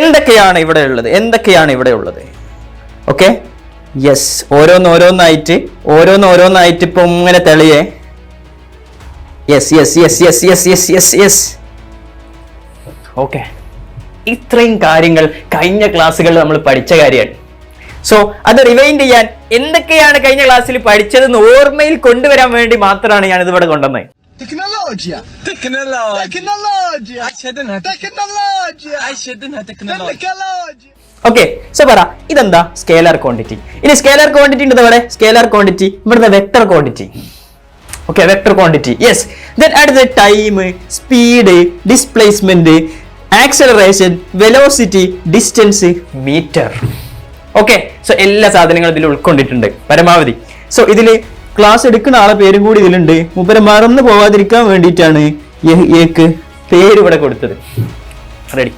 എന്തൊക്കെയാണ് ഇവിടെ ഉള്ളത്? ഓക്കെ, യെസ്, ഓരോന്നോരോന്നായിട്ട് ഇപ്പൊ ഇങ്ങനെ തെളിയേ. യെസ്. ഓക്കെ, ഇത്രയും കാര്യങ്ങൾ കഴിഞ്ഞ ക്ലാസ്സുകളിൽ നമ്മൾ പഠിച്ച കാര്യമാണ്. സോ അത് റിവൈൻഡ് ചെയ്യാൻ, എന്തൊക്കെയാണ് കഴിഞ്ഞ ക്ലാസ്സിൽ പഠിച്ചതെന്ന് ഓർമ്മയിൽ കൊണ്ടുവരാൻ വേണ്ടി മാത്രമാണ് ഞാൻ ഇതിവിടെ കൊണ്ടുവന്നത്. ഓക്കെ, സോ പറ, ഇതെന്താ? Scalar quantity. ഇനി സ്കേലാർ ക്വാണ്ടിറ്റി ഉണ്ട് ഇവിടെ. സ്കേലാർ ക്വാണ്ടിറ്റി ഇവിടുത്തെ vector quantity. Okay, vector quantity. Yes. Then അടുത്ത time, speed, displacement, acceleration, velocity, distance, metre. Okay, so എല്ലാ സാധനങ്ങളും ഇതിൽ ഉൾക്കൊണ്ടിട്ടുണ്ട് പരമാവധി. സോ ഇതില് ക്ലാസ് എടുക്കുന്ന ആളെ പേരും കൂടി ഇതിലുണ്ട്. മൂപ്പരെ മറന്നു പോവാതിരിക്കാൻ വേണ്ടിയിട്ടാണ് പേര് ഇവിടെ കൊടുത്തത്. റെഡി.